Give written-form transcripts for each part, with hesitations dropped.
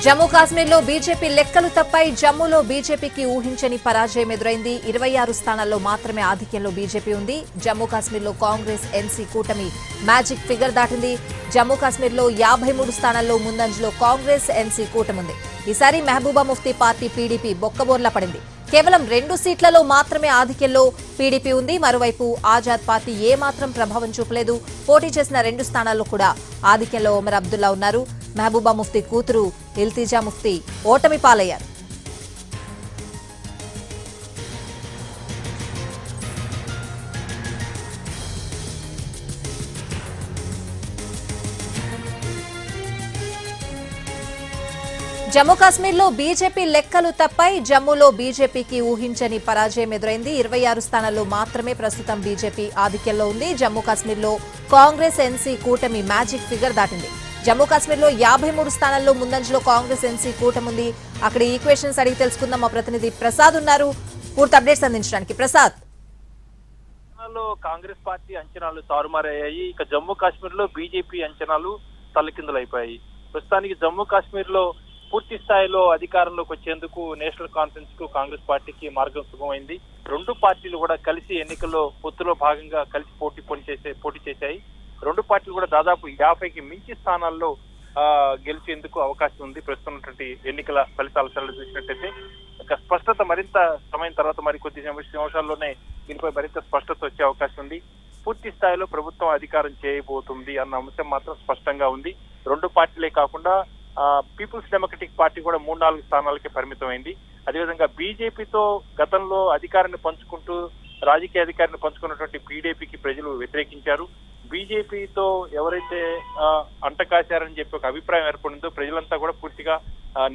జమ్మూ కాశ్మీర్లో బీజేపీ లెక్కలు తప్పాయి. జమ్మూలో బీజేపీకి ఊహించని పరాజయం ఎదురైంది. 26 స్థానాల్లో మాత్రమే ఆధిక్యంలో బీజేపీ ఉంది. జమ్మూ కాశ్మీర్లో కాంగ్రెస్ ఎన్సీ కూటమి మ్యాజిక్ ఫిగర్ దాటింది. జమ్మూ కాశ్మీర్లో 53 స్థానాల్లో ముందంజలో కాంగ్రెస్ ఎన్సీ కూటమి ఉంది. ఈసారి మెహబూబా ముఫ్తీ పార్టీ పీడీపీ బొక్కబోర్లా పడింది. కేవలం 2 సీట్లలో మాత్రమే ఆధిక్యంలో పీడీపీ ఉంది. మరోవైపు ఆజాద్ పార్టీ ఏమాత్రం ప్రభావం చూపలేదు. పోటీ చేసిన 2 స్థానాల్లో కూడా ఆధిక్యంలో ఒమర్ అబ్దుల్లా ఉన్నారు. మెహబూబా ముఫ్తీ కూతురు ఇల్తిజా ముఫ్తీ ఓటమి పాలయ్యారు. జమ్మూ కాశ్మీర్లో బీజేపీ లెక్కలు తప్పాయి. జమ్మూలో బీజేపీకి ఊహించని పరాజయం ఎదురైంది. 26 స్థానాల్లో మాత్రమే ప్రస్తుతం బీజేపీ ఆధిక్యంలో ఉంది. జమ్మూ కాశ్మీర్లో కాంగ్రెస్ ఎన్సీ కూటమి మ్యాజిక్ ఫిగర్ దాటింది. జమ్మూ కాశ్మీర్లో 53 స్థానాల్లో ముందంజలో కాంగ్రెస్ ఎన్సీ కూటమి ఉంది. అక్కడ ఈక్వేషన్స్ అడిగి తెలుసుకుందాం. మా ప్రతినిధి ప్రసాద్ ఉన్నారు పూర్తి అప్డేట్స్ అందించడానికి. ప్రసాద్, కాంగ్రెస్ పార్టీ అంచనాలు తారుమారయ్యాయి. ఇక జమ్మూ కాశ్మీర్ లో బీజేపీ అంచనాలు తలకిందులైపోయాయి. ప్రస్తుతానికి జమ్మూ కాశ్మీర్ లో పూర్తి స్థాయిలో అధికారంలోకి వచ్చేందుకు నేషనల్ కాన్ఫరెన్స్ కు కాంగ్రెస్ పార్టీకి మార్గం సుగమైంది. 2 పార్టీలు కూడా కలిసి ఎన్నికల్లో పొత్తులో భాగంగా కలిసి పోటీ చేశాయి. 2 పార్టీలు కూడా దాదాపు 50కి మించి స్థానాల్లో గెలిచేందుకు అవకాశం ఉంది. ప్రస్తుతం ఎన్నికల ఫలితాల సరళి చూసినట్టయితే ఇక స్పష్టత మరింత సమయం తర్వాత మరికొద్ది నిమిషాల్లోనే దీనిపై మరింత స్పష్టత వచ్చే అవకాశం ఉంది. పూర్తి స్థాయిలో ప్రభుత్వం అధికారం చేయబోతుంది అన్న అంశం మాత్రం స్పష్టంగా ఉంది. 2 పార్టీలే కాకుండా పీపుల్స్ డెమోక్రటిక్ పార్టీ కూడా 3-4 స్థానాలకే పరిమితమైంది. అదేవిధంగా బీజేపీతో గతంలో అధికారాన్ని పంచుకుంటూ రాజకీయ అధికారాన్ని పంచుకున్నటువంటి పీడీపీకి ప్రజలు వ్యతిరేకించారు. బీజేపీతో ఎవరైతే అంటకాశారని చెప్పి ఒక అభిప్రాయం ఏర్పడిందో ప్రజలంతా కూడా పూర్తిగా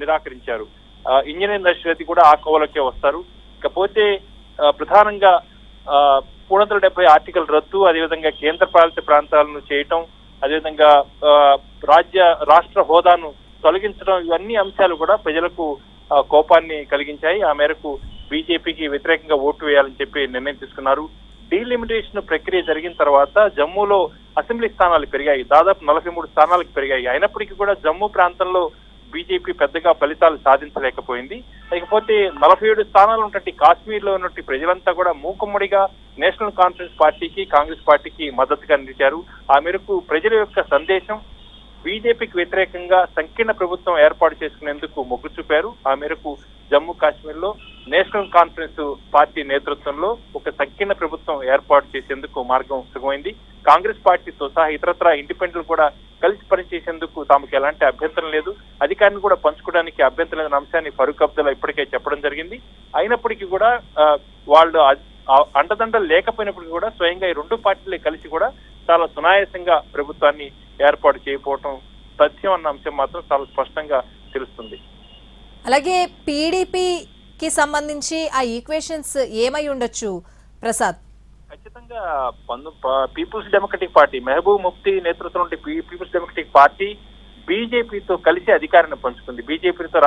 నిరాకరించారు. ఇంజనీరింగ్ ఇండస్ట్రీ కూడా ఆ కోవలకే వస్తారు. ఇకపోతే ప్రధానంగా 370 ఆర్టికల్ రద్దు, అదేవిధంగా కేంద్ర పాలిత ప్రాంతాలను చేయటం, అదేవిధంగా రాష్ట్ర హోదాను తొలగించడం, ఇవన్నీ అంశాలు కూడా ప్రజలకు కోపాన్ని కలిగించాయి. ఆ మేరకు బీజేపీకి వ్యతిరేకంగా ఓటు వేయాలని చెప్పి నిర్ణయం తీసుకున్నారు. డీలిమిటేషన్ ప్రక్రియ జరిగిన తర్వాత జమ్మూలో అసెంబ్లీ స్థానాలు పెరిగాయి. దాదాపు 43 స్థానాలకు పెరిగాయి. అయినప్పటికీ కూడా జమ్మూ ప్రాంతంలో బీజేపీ పెద్దగా ఫలితాలు సాధించలేకపోయింది. ఇకపోతే 47 స్థానాలు ఉన్నటువంటి కాశ్మీర్ లో ఉన్నటువంటి ప్రజలంతా కూడా మూకుమ్మడిగా నేషనల్ కాన్ఫరెన్స్ పార్టీకి కాంగ్రెస్ పార్టీకి మద్దతుగా నిలిచారు. ఆ మేరకు ప్రజల యొక్క సందేశం బీజేపీకి వ్యతిరేకంగా సంకీర్ణ ప్రభుత్వం ఏర్పాటు చేసుకునేందుకు మొగ్గు చూపారు. ఆ మేరకు జమ్మూ కాశ్మీర్ లో నేషనల్ కాన్ఫరెన్స్ పార్టీ నేతృత్వంలో ఒక సంకీర్ణ ప్రభుత్వం ఏర్పాటు చేసేందుకు మార్గం సుగమైంది. కాంగ్రెస్ పార్టీతో సహా ఇతరత్ర ఇండిపెండెంట్ కూడా కలిసి పనిచేసేందుకు తమకు ఎలాంటి అభ్యంతరం లేదు, అధికారాన్ని కూడా పంచుకోవడానికి అభ్యంతరం లేదన్న అంశాన్ని ఫరూక్ అబ్దుల్లా ఇప్పటికే చెప్పడం జరిగింది. అయినప్పటికీ కూడా వాళ్ళు అండదండలు లేకపోయినప్పటికీ కూడా స్వయంగా ఈ 2 పార్టీలే కలిసి కూడా చాలా సునాయాసంగా ప్రభుత్వాన్ని ఏర్పాటు చేయకపోవటం తథ్యం అన్న అంశం మాత్రం చాలా స్పష్టంగా తెలుస్తుంది. అలాగే పీడీపీకి సంబంధించి ఆ ఈక్వేషన్స్ ఏమై ఉండొచ్చు ప్రసాద్? ఖచ్చితంగా people's democratic party, Mehbooba Mufti నేతృత్వం పీపుల్స్ డెమోక్రటిక్ పార్టీ బీజేపీతో కలిసి అధికారాన్ని పంచుకుంది. బీజేపీతో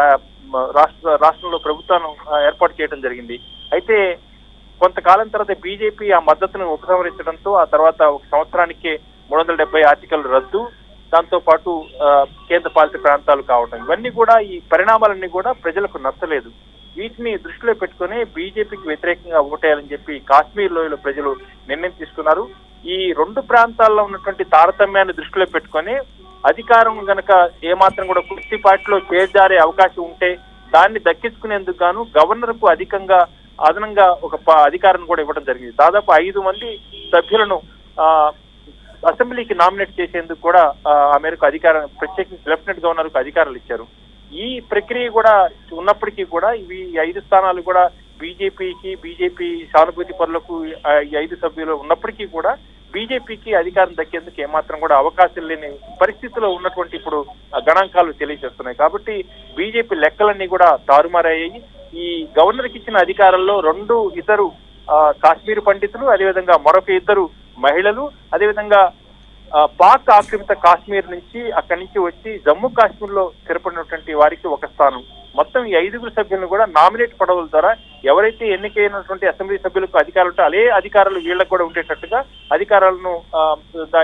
రాష్ట్రంలో ప్రభుత్వాన్ని ఏర్పాటు చేయడం జరిగింది. అయితే కొంతకాలం తర్వాత బీజేపీ ఆ మద్దతును ఉపసంహరించడంతో ఆ తర్వాత 1 సంవత్సరానికే 370 ఆర్టికల్ రద్దు, దాంతో పాటు కేంద్ర పాలిత ప్రాంతాలు కావడం, ఇవన్నీ కూడా ఈ పరిణామాలన్నీ కూడా ప్రజలకు నచ్చలేదు. వీటిని దృష్టిలో పెట్టుకుని బీజేపీకి వ్యతిరేకంగా ఓటేయాలని చెప్పి కాశ్మీర్ లోయలో ప్రజలు నిర్ణయం తీసుకున్నారు. ఈ 2 ప్రాంతాల్లో ఉన్నటువంటి తారతమ్యాన్ని దృష్టిలో పెట్టుకుని అధికారం గనక ఏమాత్రం కూడా కుర్చీ పార్టీలో చేజారే అవకాశం ఉంటే దాన్ని దక్కించుకునేందుకు గాను గవర్నర్ కు అదనంగా ఒక అధికారాన్ని కూడా ఇవ్వడం జరిగింది. దాదాపు 5 మంది సభ్యులను అసెంబ్లీకి నామినేట్ చేసేందుకు కూడా ఆ మేరకు అధికారం, ప్రత్యేకించి లెఫ్టినెంట్ గవర్నర్ కు అధికారాలు ఇచ్చారు. ఈ ప్రక్రియ కూడా ఉన్నప్పటికీ కూడా ఈ 5 స్థానాలు కూడా బీజేపీ సానుభూతి పరులకు ఈ 5 సభ్యులు ఉన్నప్పటికీ కూడా బీజేపీకి అధికారం దక్కేందుకు ఏమాత్రం కూడా అవకాశం లేని పరిస్థితిలో ఉన్నటువంటి ఇప్పుడు గణాంకాలు తెలియజేస్తున్నాయి. కాబట్టి బీజేపీ లెక్కలన్నీ కూడా తారుమారయ్యాయి. ఈ గవర్నర్ కి ఇచ్చిన అధికారంలో 2 ఇతరు కాశ్మీర్ పండితులు, అదేవిధంగా మరొక 2 మహిళలు, అదేవిధంగా పాక్ ఆక్రమిత కాశ్మీర్ నుంచి అక్కడి నుంచి వచ్చి జమ్మూ కాశ్మీర్ లో స్థిరపడినటువంటి వారికి 1 స్థానం. మొత్తం ఈ 5 సభ్యులను కూడా నామినేట్ పదవుల ద్వారా ఎవరైతే ఎన్నికైనటువంటి అసెంబ్లీ సభ్యులకు అధికారులు ఉంటే అదే అధికారులు వీళ్ళకు కూడా ఉండేటట్టుగా అధికారాలను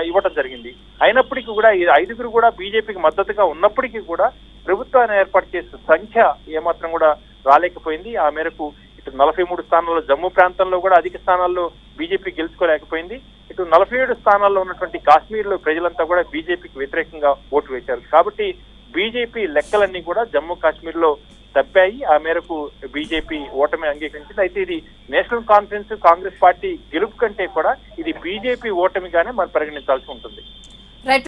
ఇవ్వడం జరిగింది. అయినప్పటికీ కూడా ఈ 5 కూడా బీజేపీకి మద్దతుగా ఉన్నప్పటికీ కూడా ప్రభుత్వాన్ని ఏర్పాటు చేసే సంఖ్య ఏమాత్రం కూడా రాలేకపోయింది. ఆ మేరకు ఇటు 43 స్థానాల్లో జమ్మూ ప్రాంతంలో కూడా అధిక స్థానాల్లో బీజేపీ గెలుచుకోలేకపోయింది. ఇటు 47 స్థానాల్లో ఉన్నటువంటి కాశ్మీర్ లో ప్రజలంతా కూడా బీజేపీకి వ్యతిరేకంగా ఓటు వేశారు. కాబట్టి బీజేపీ లెక్కలన్నీ కూడా జమ్మూ కాశ్మీర్ లో తప్పాయి. ఆ మేరకు బీజేపీ ఓటమి అంగీకరించింది. అయితే ఇది నేషనల్ కాన్ఫరెన్స్ కాంగ్రెస్ పార్టీ గెలుపు కంటే కూడా ఇది బీజేపీ ఓటమిగానే మనం పరిగణించాల్సి ఉంటుంది. రైట్.